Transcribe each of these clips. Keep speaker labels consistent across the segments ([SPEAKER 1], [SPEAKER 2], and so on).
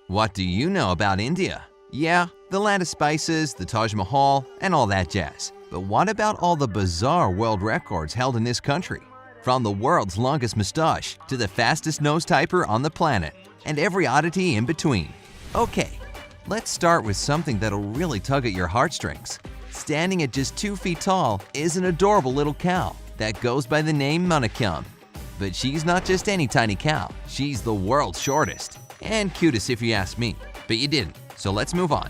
[SPEAKER 1] What do you know about India? Yeah, the land of spices, the Taj Mahal, and all that jazz. But what about all the bizarre world records held in this country? From the world's longest mustache to the fastest nose typer on the planet, and every oddity in between. Okay, let's start with something that'll really tug at your heartstrings. Standing at just 2 feet tall is an adorable little cow that goes by the name Manakam. But she's not just any tiny cow, she's the world's shortest. And cutest if you ask me, but you didn't, so let's move on.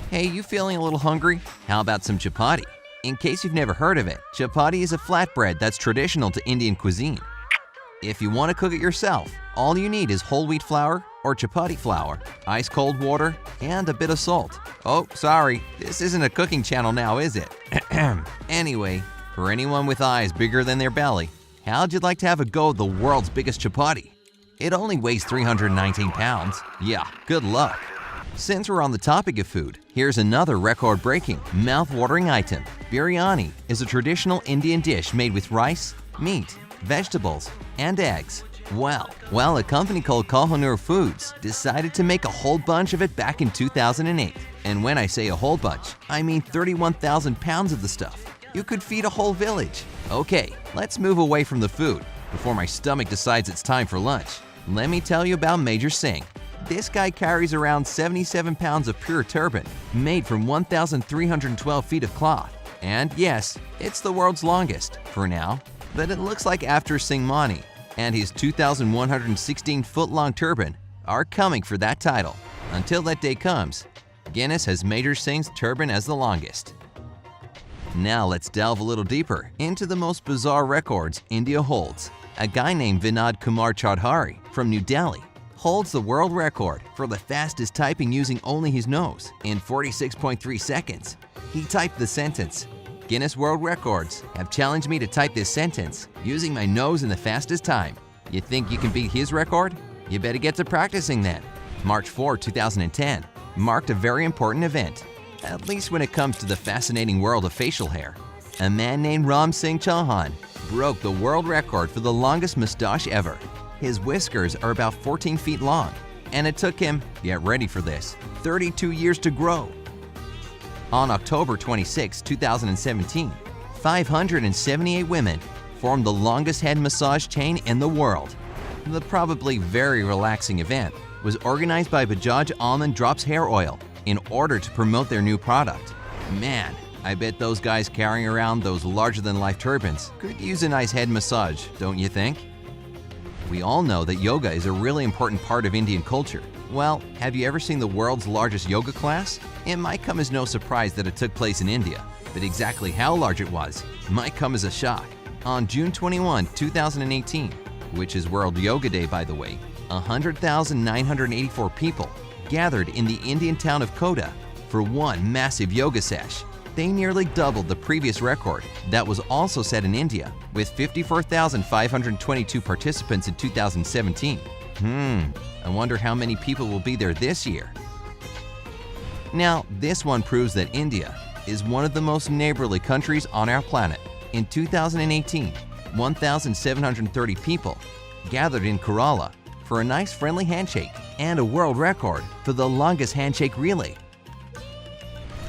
[SPEAKER 1] Hey, you feeling a little hungry? How about some chapati? In case you've never heard of it, chapati is a flatbread that's traditional to Indian cuisine. If you want to cook it yourself, all you need is whole wheat flour or chapati flour, ice cold water, and a bit of salt. Oh, sorry, this isn't a cooking channel now, is it? Anyway, for anyone with eyes bigger than their belly, how'd you like to have a go at the world's biggest chapati? It only weighs 319 pounds. Yeah, good luck. Since we're on the topic of food, here's another record-breaking, mouth-watering item. Biryani is a traditional Indian dish made with rice, meat, vegetables, and eggs. Well, a company called Kohinoor Foods decided to make a whole bunch of it back in 2008. And when I say a whole bunch, I mean 31,000 pounds of the stuff. You could feed a whole village. Okay, let's move away from the food before my stomach decides it's time for lunch. Let me tell you about Major Singh. This guy carries around 77 pounds of pure turban, made from 1,312 feet of cloth. And yes, it's the world's longest, for now, but it looks like after Singh Mani and his 2,116-foot-long turban are coming for that title. Until that day comes, Guinness has Major Singh's turban as the longest. Now let's delve a little deeper into the most bizarre records India holds. A guy named Vinod Kumar Chaudhary from New Delhi holds the world record for the fastest typing using only his nose in 46.3 seconds. He typed the sentence, "Guinness World Records have challenged me to type this sentence using my nose in the fastest time." You think you can beat his record? You better get to practicing then. March 4, 2010 marked a very important event, at least when it comes to the fascinating world of facial hair. A man named Ram Singh Chauhan broke the world record for the longest mustache ever. His whiskers are about 14 feet long, and it took him, get ready for this, 32 years to grow. On October 26, 2017, 578 women formed the longest head massage chain in the world. The probably very relaxing event was organized by Bajaj Almond Drops Hair Oil in order to promote their new product. Man, I bet those guys carrying around those larger-than-life turbans could use a nice head massage, don't you think? We all know that yoga is a really important part of Indian culture. Well, have you ever seen the world's largest yoga class? It might come as no surprise that it took place in India, but exactly how large it was might come as a shock. On June 21, 2018, which is World Yoga Day by the way, 100,984 people gathered in the Indian town of Kota for one massive yoga sesh. They nearly doubled the previous record that was also set in India with 54,522 participants in 2017. I wonder how many people will be there this year. Now, this one proves that India is one of the most neighborly countries on our planet. In 2018, 1,730 people gathered in Kerala for a nice friendly handshake and a world record for the longest handshake relay.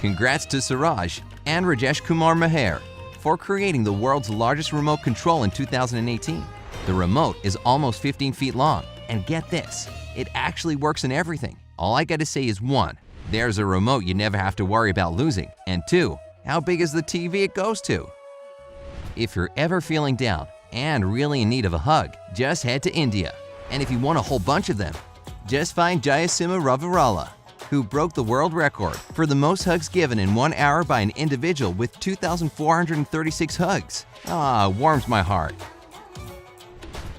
[SPEAKER 1] Congrats to Suraj and Rajesh Kumar Meher for creating the world's largest remote control in 2018. The remote is almost 15 feet long, and get this, it actually works in everything. All I gotta say is 1, there's a remote you never have to worry about losing, and 2, how big is the TV it goes to? If you're ever feeling down and really in need of a hug, just head to India. And if you want a whole bunch of them, just find Jayasimha Ravirala, who broke the world record for the most hugs given in 1 hour by an individual with 2,436 hugs. Warms my heart.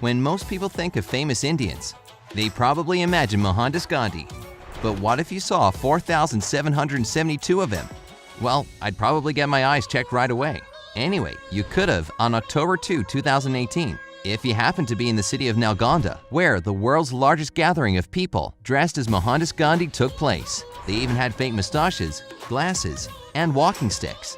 [SPEAKER 1] When most people think of famous Indians, they probably imagine Mohandas Gandhi. But what if you saw 4,772 of them? Well, I'd probably get my eyes checked right away. Anyway, you could have on October 2, 2018, if you happen to be in the city of Nalgonda, where the world's largest gathering of people dressed as Mohandas Gandhi took place. They even had fake mustaches, glasses, and walking sticks.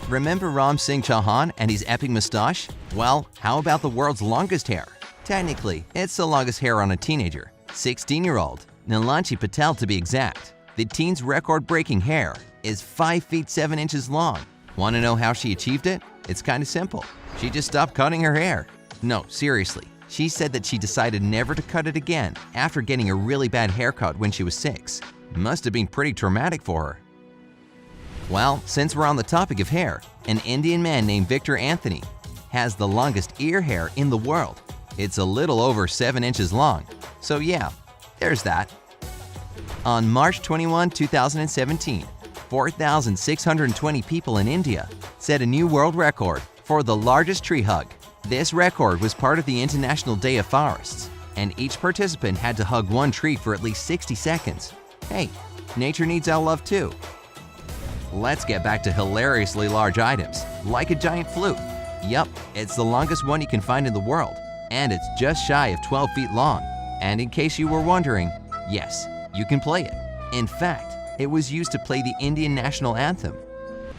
[SPEAKER 1] Remember Ram Singh Chauhan and his epic mustache? Well, how about the world's longest hair? Technically, it's the longest hair on a teenager, 16-year-old, Nilanchi Patel to be exact. The teen's record-breaking hair is 5 feet 7 inches long. Want to know how she achieved it? It's kind of simple. She just stopped cutting her hair. No, seriously. She said that she decided never to cut it again after getting a really bad haircut when she was 6. Must have been pretty traumatic for her. Well, since we're on the topic of hair, an Indian man named Victor Anthony has the longest ear hair in the world. It's a little over 7 inches long. So yeah, there's that. On March 21, 2017, 4,620 people in India set a new world record for the largest tree hug. This record was part of the International Day of Forests, and each participant had to hug one tree for at least 60 seconds. Hey, nature needs our love too. Let's get back to hilariously large items, like a giant flute. Yup, it's the longest one you can find in the world, and it's just shy of 12 feet long. And in case you were wondering, yes, you can play it. In fact, it was used to play the Indian national anthem.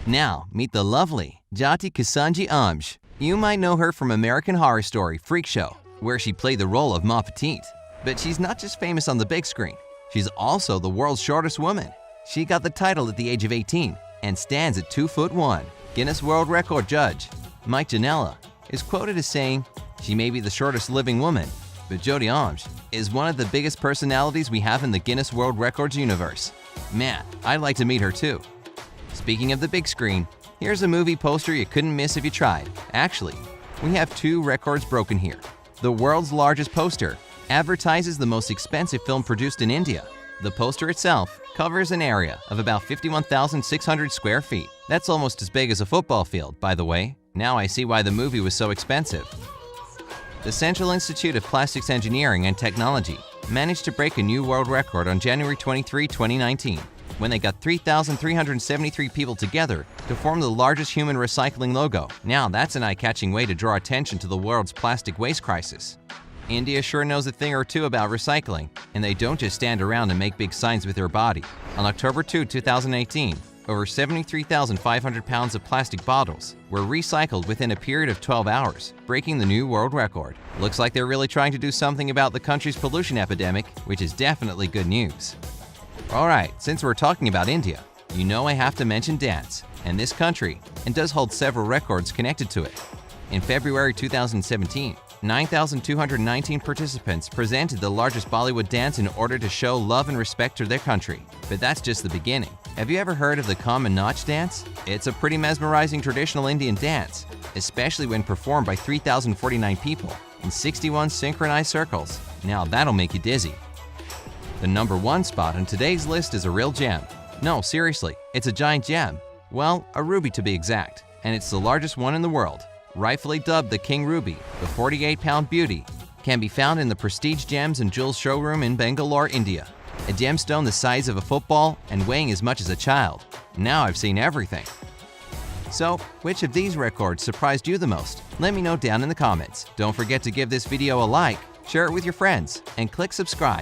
[SPEAKER 1] Now, meet the lovely Jyoti Kisanji Amj. You might know her from American Horror Story Freak Show, where she played the role of Ma Petite. But she's not just famous on the big screen, she's also the world's shortest woman. She got the title at the age of 18 and stands at 2'1". Guinness World Record judge Mike Janella is quoted as saying, "She may be the shortest living woman, but Jyoti Amj is one of the biggest personalities we have in the Guinness World Records universe. Man, I'd like to meet her too." Speaking of the big screen, here's a movie poster you couldn't miss if you tried. Actually, we have 2 records broken here. The world's largest poster advertises the most expensive film produced in India. The poster itself covers an area of about 51,600 square feet. That's almost as big as a football field, by the way. Now I see why the movie was so expensive. The Central Institute of Plastics Engineering and Technology managed to break a new world record on January 23, 2019, when they got 3,373 people together to form the largest human recycling logo. Now that's an eye-catching way to draw attention to the world's plastic waste crisis. India sure knows a thing or two about recycling, and they don't just stand around and make big signs with their body. On October 2, 2018, over 73,500 pounds of plastic bottles were recycled within a period of 12 hours, breaking the new world record. Looks like they're really trying to do something about the country's pollution epidemic, which is definitely good news. Alright, since we're talking about India, you know I have to mention dance, and this country, and does hold several records connected to it. In February 2017, 9,219 participants presented the largest Bollywood dance in order to show love and respect to their country. But that's just the beginning. Have you ever heard of the Kaman Nach dance? It's a pretty mesmerizing traditional Indian dance, especially when performed by 3,049 people in 61 synchronized circles. Now that'll make you dizzy. The number 1 spot on today's list is a real gem. No, seriously, it's a giant gem. Well, a ruby to be exact, and it's the largest one in the world. Rightfully dubbed the King Ruby, the 48-pound beauty can be found in the Prestige Gems and Jewels showroom in Bangalore, India. A gemstone the size of a football and weighing as much as a child. Now I've seen everything. So, which of these records surprised you the most? Let me know down in the comments. Don't forget to give this video a like, share it with your friends, and click subscribe.